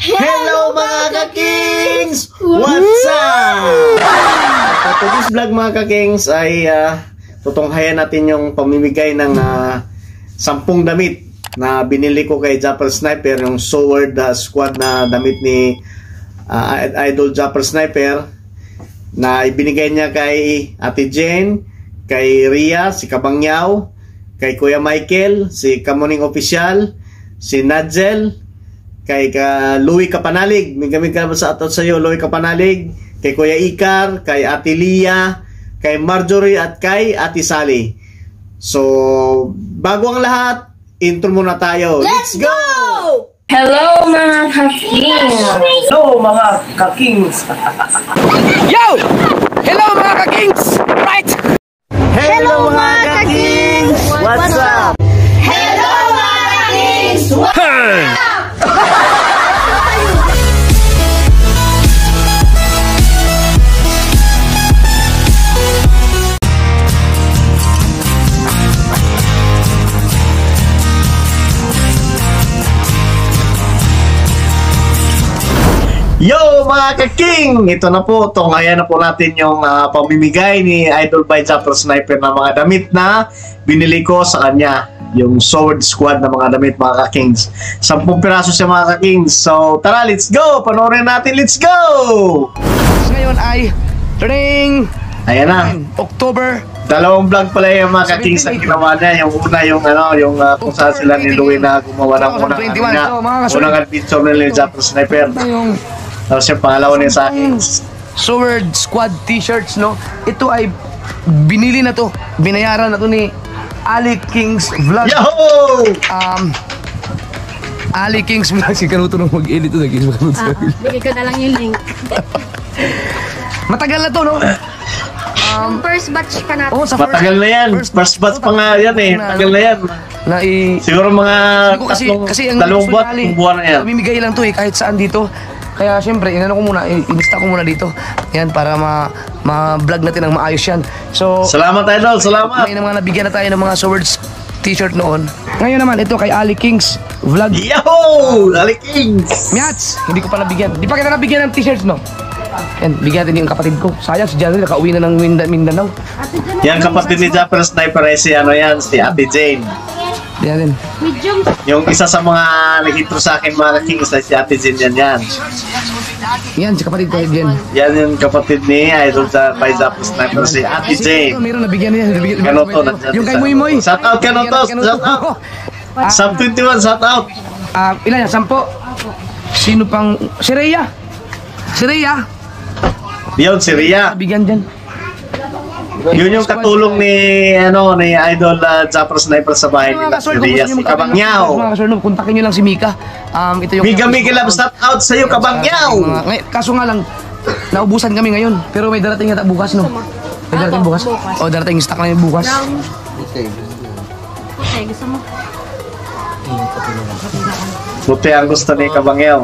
Hello mga ka-kings! What's up? At today's vlog mga ka-kings ay tutunghayan natin yung pamimigay ng 10 damit na binili ko kay Japper Sniper, yung Sword Squad na damit ni Idol Japper Sniper na ibinigay niya kay Ate Jane, kay Ria, si Kabangyaw, kay Kuya Michael, si Kamuning Official, si Nadzel, kay Louie Kapanalig. May gamit ka sa atot sa iyo, Louie Kapanalig, kay Kuya Ikar, kay Ate Lia, kay Marjorie at kay Ate Sally. So, bago ang lahat, intro muna tayo. Let's go! Hello mga ka-kings! Hello mga ka-kings! Yo! Hello mga ka-kings! Right! Hello mga ka-kings! What's up? Hello mga ka-kings! What's up? Yo mga ka-king! Ito na po, tunghayan na po natin yung pamimigay ni Idol by Japper Sniper na mga damit na binili ko sa kanya. Yung Sword Squad na mga damit mga ka-kings. 10 piraso siya mga ka-kings. So tara, let's go! Panoorin natin, let's go! Ngayon ay turning Ayan na. October. Dalawang vlog pala yung mga ka-kings na ginawa niya. Yung una yung kung saan sila ni Louie na gumawa ng unang adventure nila ni Japper Sniper. Tapos yung pangalawa niya sa akin. Sword Squad t-shirts, no? Ito ay binili na to. Binayaran na to ni Ali Kings Vlog. Yo! Ali Kings Vlog. Si Kanuto nung mag-edit to. Bigay ko na lang yung link. Matagal na to, no? First batch pa natin. Oh, sa Matagal na yan. First batch pa nga yan eh. Matagal na yan. Siguro mga dalawang buwan na yan. Mamimigay lang to eh, kahit saan dito. Kaya syempre, inano ko muna, inista ko muna dito. Yan, para ma-vlog natin ng maayos yan. So, salamat Idol, salamat! May mga nabigyan na tayo ng mga Swords t-shirt noon. Ngayon naman, ito kay Ali Kings Vlog. Yo! Ali Kings! Miats! Hindi ko pa nabigyan. Di pa kita nabigyan ng t-shirts, no? Yan, bigyan natin yung kapatid ko. Sayang, si Janelle, nakauwi na ng Mindanao. Yan kapatid ni Japper Sniper ay si Ate Jane. Yan din. Medium. Yung isa sa mga nag-intro sa akin mga kings ay si Ate Jane yan. Yan, si kapatid ko yan. Yan yung kapatid ni Idol by Japper Sniper, si Ate Jane. Meron nabigyan niya. Kanoto. Yung kay Muy Muy. Shout out Kanoto. Shout out. Sub 21, shout out. Ilan yan? 10? Sino pang... Si Rhea. Si Rhea. Yun, si Ria. Nabigyan dyan. Yun yung katulong ni Idol Japper Sniper sa bahay nila, si Ria, si Kabangyaw. Mga kasorno, kontakin nyo lang si Mika. Ito yung Mika love, shout out sa'yo, Kabangyaw. Kaso nga lang, naubusan kami ngayon. Pero may darating yata bukas, no? May darating bukas? O, darating stock na yung bukas. Okay, gusto mo? Buti ang gusto ni Kabangyaw.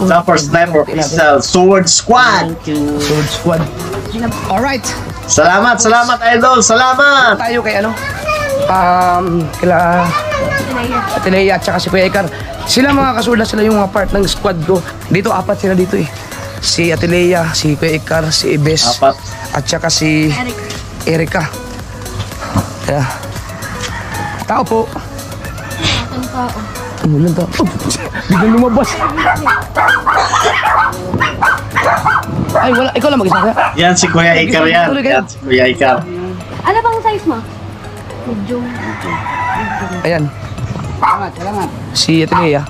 Japper Sniper Official Sword Squad. Sword Squad. Alright. Salamat Idol, salamat. Tayo kay kila Ate Leia at saka si Kuya Ikar. Sila mga kasurda, sila yung mga part ng squad ko. Dito, 4 sila dito eh. Si Ate Leia, si Kuya Ikar, si Ibes, at saka si Erika. Kaya, tao po. Walang tao. Biglang lumabas. Ay, wala. Ikaw lang mag-isa. Yan si Kuya Ikar yan. Yan si Kuya Ikar. Ano bang size mo? Medium. Ayan. Salamat. Si Ate Leia.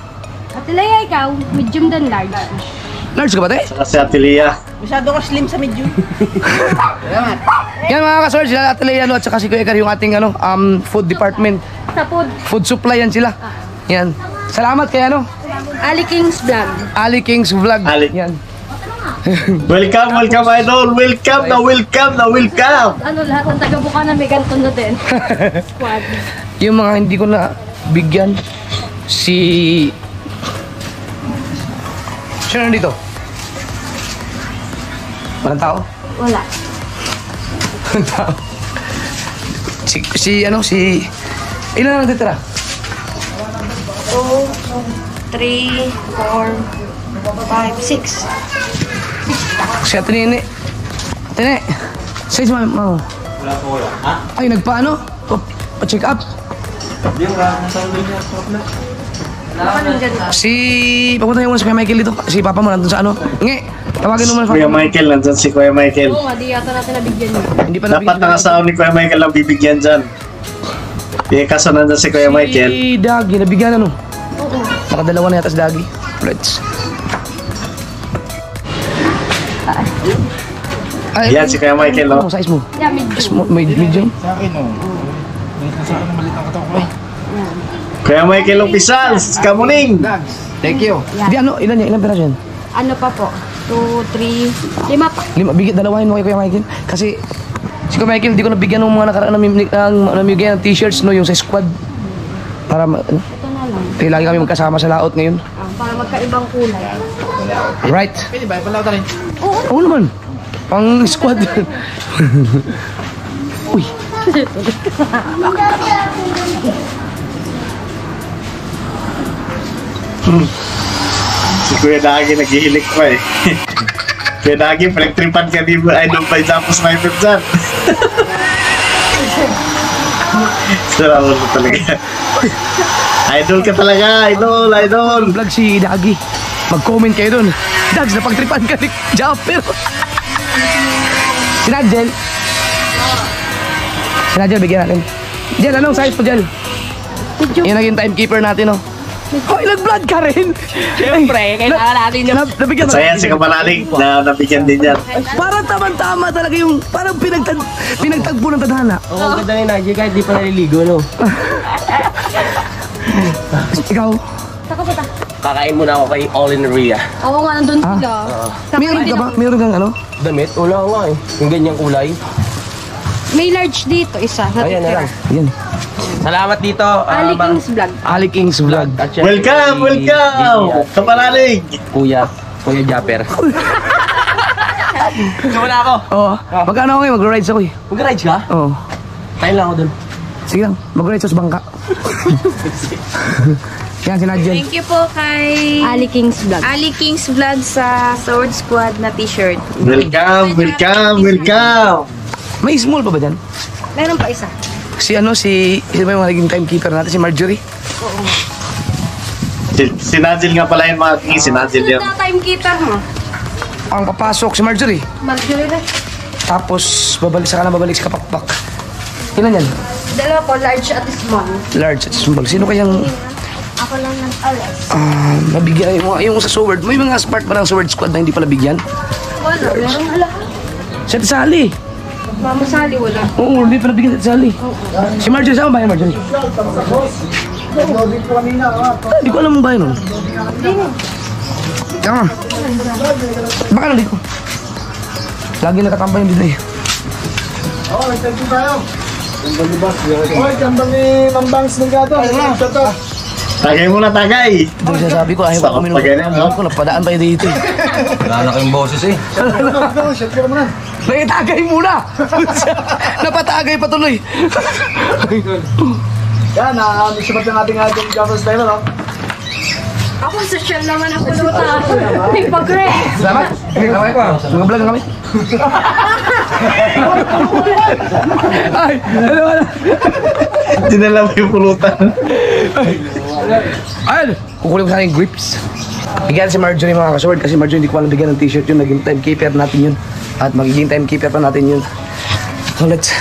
Ate Leia, ikaw, medium dan large. Large ka ba, te? Saka si Ate Lia. Masyado ko slim sa medium. Salamat. Yan mga kasor, sila Ate Leia at saka si Kuya Ikar, yung ating food department. Sa food. Food supply yan sila. Yan. Salamat kay Ali Kings Vlog. Ali Kings Vlog. Yan. Welcome Idol. Welcome. Ano, lahat ng taga-buka na may ganito na din. Squad. Yung mga hindi ko na bigyan, si... Sino nandito? Walang tao? Wala. Walang tao. Ilan na natitira? 2, 3, 4, 5, 6. Si Ate Nene. Ate Nene, size mo. Wala po wala. Ha? Ay, nagpaano? Pa-check up. Hindi, wala akong sound niya. Si... Papunta yung muna si Kuya Michael dito. Si Papa mo nandun sa ano. Nge, tawagin mo muna. Kuya Michael, nandyan si Kuya Michael. Oo nga, di yata natin nabigyan yun. Hindi pa Dapat nakasaw ni Kuya Michael ang bibigyan dyan. Kaso nandyan si Kuya Michael. Si Dagi, nabigyan ano? Oo. Nakadalawa na yata si Dagi. Let's. Ay, Yan, si Kuya Michael, ano no? size mo? Yeah, medium. Medium? Sa akin, oh. Sa akin, maliit ang katawan ko. Kuya Michael Officials, kamuning! Thank you. Hindi ano, ilan yan? Ilan piraso yan? Ano pa po? 2, 3, 5 pa. 5, bigit, dalawahin mo kay Kuya Michael. Kasi, si Kuya Michael, hindi ko nabigyan ng mga nakaraan namimigay ng t-shirts, no? Yung sa squad. Para, Ito na lang. lagi kami magkasama sa laot ngayon. Para magkaibang kulay. Right. Pwede ba? Ipalaw rin. Oo naman. Pang squad. Uy. Si Kuya Dagi naghihilik pa eh. Kuya Dagi, pinagtripan ka di ba? Idol pa tapos sniper dyan. Salamat mo talaga. Idol ka talaga, idol. Vlog si Dagi. Mag-comment kayo dun. Dags, napagtripan ka ni Japper. Si Nigel. Si Nigel, bigyan natin. Jel, anong size po, Jel? Yung naging timekeeper natin, oh. Hoy, nag-vlog ka rin! Siyempre, kailangan natin yung... Nabigyan mo. So yan, si Kamanalig na nabigyan din yan. Parang tama-tama talaga yung... Parang pinagtagpo ng tadhana. Oo, ang ganda ni Najee kahit di pa naliligo, no? Ikaw? Saka po ta. Kakain muna ako kay All in Ria. Oo nga, nandun sila. Meron ka ba? Meron kang ano? Damit? Wala nga eh. Yung ganyang kulay. May large dito, isa. Ayan na lang. Yan. Salamat dito. Ali King's Vlog. Ali King's Vlog. At syempre, Welcome! Kamanalig! Kuya Japper. Gusto na ako. Oo. Magkano ako ngayon? Mag-rides ako eh. Mag-rides ka? Oo. Tayo lang ako dun. Sige lang. Mag-rides sa bangka. Yan si Nigel. Thank you po kay Ali King's Vlog. Ali King's Vlog sa Sword Squad na t-shirt. Welcome! May small pa ba dyan? Meron pa isa. Si sino ba yung naging timekeeper natin? Si Marjorie? Si Nigel nga pala yung mga king, si Nigel yun. Sunod na timekeeper mo. Ang papasok si Marjorie. Marjorie na. Tapos babalik si Kapakpak. Ilan yan? Dalawa po, large at small. Large at small. Sino kayang Ako lang nag-alas. mabigyan yung sa sword? May mga part ba ng sword squad na hindi pala bigyan? Wala, meron hala. Si Ate Sally. Mamasali, wala. Oo, hindi pala bigyan si Ate Sally. Si Marjorie, saan ba yan Marjorie? Hindi ko alam ang bahay nun. Tama. Baka nandito. Lagi nakatambay yung dito eh. Tagay muna, tagay! Ito yung sinasabi ko, ayaw ko kami nung ko, napadaan tayo dito eh. Wala na kayong boses eh. Nakitagay muna! Napatagay pa tuloy. Yan, nisubat ng ating Japanese driver, no? Ako, social naman ako luta. May pag-race. Salamat. Kamay ko. Mga vlog kami. Ay, ano ba? Dinala mo yung pulutan. Ayun, kukunin ko sa aking grips. Bigyan si Marjorie mga kasword kasi Marjorie hindi ko alam bigyan ng t-shirt yun. Naging timekeeper natin yun. At magiging timekeeper pa natin yun. So let's...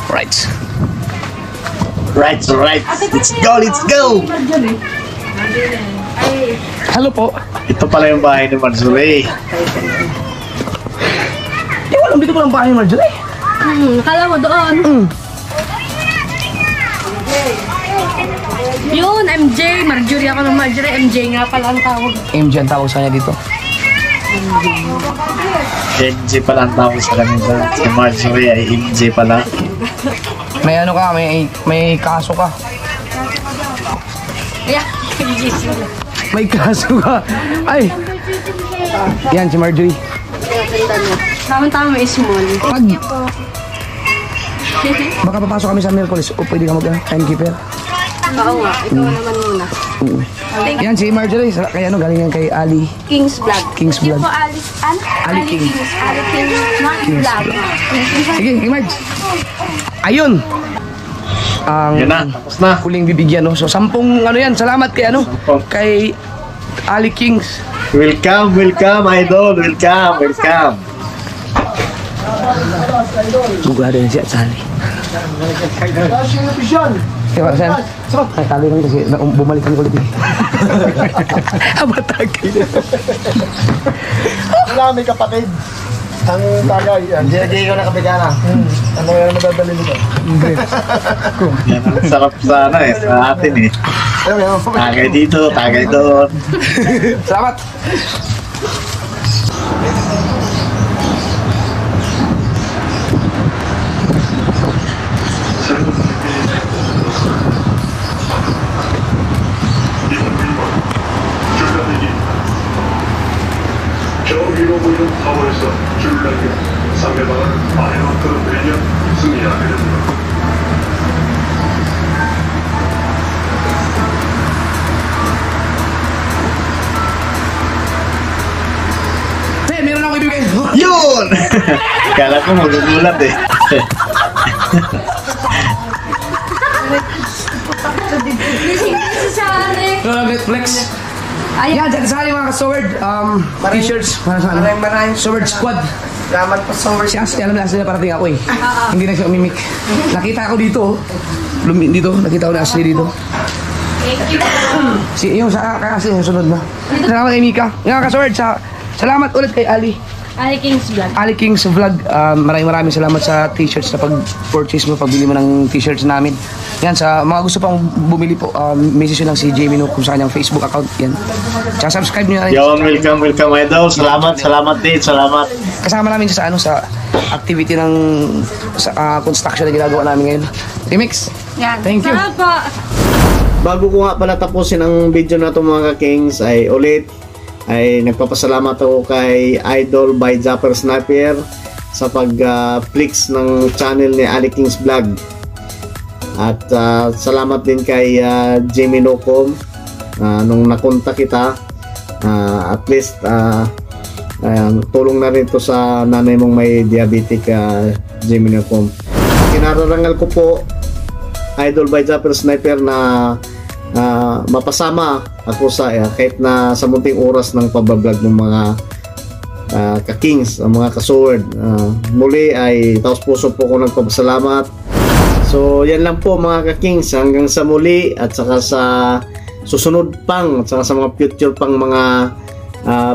Right. Right. Let's go! Hello po. Ito pala yung bahay ni Marjorie. Di ko alam dito ko lang bahay ni Marjorie. Kala mo doon. Yun, MJ. Marjorie ako ng Marjorie. MJ nga pala ang tawag. MJ ang tawag sa kanya dito. MJ pala ang tawag sa kanila. Si Marjorie ay MJ pala. May ano ka, may kaso ka. Yeah. May kaso ka. Ay. Yan si Marjorie. Tama-tama may small. Pag baka papasok kami sa Merkulis o pwede ka mag-timekeeper. Oo nga, ikaw naman muna. Oo. Yan, si Marjorie. Kaya ano, galing yan kay Ali. King's Vlog. King's Thank you Vlog. po, Alice. Ano? Ali King. Ali King's Vlog. Sige, kay Marge. Ayun. Ang Yan na, tapos na. huling bibigyan, no? So, 10 ano yan. Salamat kay ano? 10. Kay Ali Kings. Welcome, welcome, idol. Welcome, welcome. Bugado yan siya at sali. Kaya ba, Sen? Ay, tali lang kasi bumalik ang kulit eh. Abatag kayo. Wala, may kapatid. Ang tagay. Hindi ko nakabigana. Ano yung madadali nito? Yan ang sarap sana eh, sa atin eh. Tagay dito, tagay doon. Salamat! 경기로 보이는 타워에서 줄넘기 상대방을 아래로 떨어뜨리며 승리하게 됩니다. Sen, meron ako ibigay. Yun! Kala ko magugulat eh. Flex. Yan, dyan sa mga ka-sword. T-shirts. Maraming sword squad. Salamat po sa Si Ashley, alam na Ashley na parating ako eh. Hindi na siya umimik. Nakita ko dito. Dito, nakita ko na Ashley dito. Yung sa kasi yung sunod na. Salamat kay Mika. Nga ka-sword, salamat ulit kay Ali. Ali King's Vlog. Ali King's Vlog. Maraming salamat sa t-shirts na pag-purchase mo, pagbili mo ng t-shirts namin. Yan, sa mga gusto pang bumili po, message nyo lang si Jamie No kung sa kanyang Facebook account. Yan. Tsaka subscribe nyo na rin. Yon, welcome, welcome idol. Salamat, salamat din, salamat. Kasama namin siya sa activity ng construction na ginagawa namin ngayon. Remix. Yan. Thank you. Salamat po. Bago ko nga pala tapusin ang video na ito mga ka-kings ay nagpapasalamat ako kay Idol by Japper Sniper sa pag-flicks ng channel ni Ali King's Vlog. At salamat din kay Jamie Nocom nung nakontak kita. At least tulong na rin to sa nanay mong may diabetic, Jamie Nocom. Kinararangal ko po Idol by Japper Sniper na mapasama ako sa kahit na sa munting oras ng pabablog ng mga ka-kings, mga ka-sword. Muli ay taos puso po ko nagpapasalamat. So yan lang po mga ka-kings, hanggang sa muli at saka sa susunod pang at saka sa mga future pang mga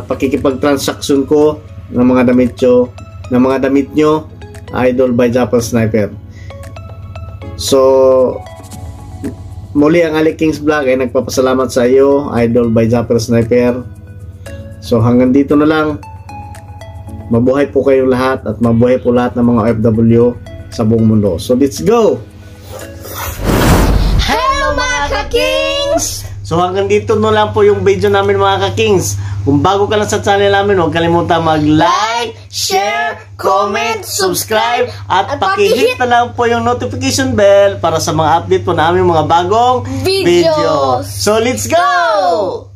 pakikipag-transaction ko ng mga damit nyo, Idol by Japper Sniper. So muli ang Ali King's Vlog ay nagpapasalamat sa iyo, Idol by Japper Sniper. So hanggang dito na lang. Mabuhay po kayong lahat at mabuhay po lahat ng mga OFW sa buong mundo. So let's go! Hello mga ka-Kings! So hanggang dito na lang po yung video namin mga ka-Kings. Kung bago ka lang sa channel namin, huwag kalimutan mag-like, share, comment, subscribe at pakihit na lang po yung notification bell para sa mga update po namin mga bagong Videos. video. So let's go!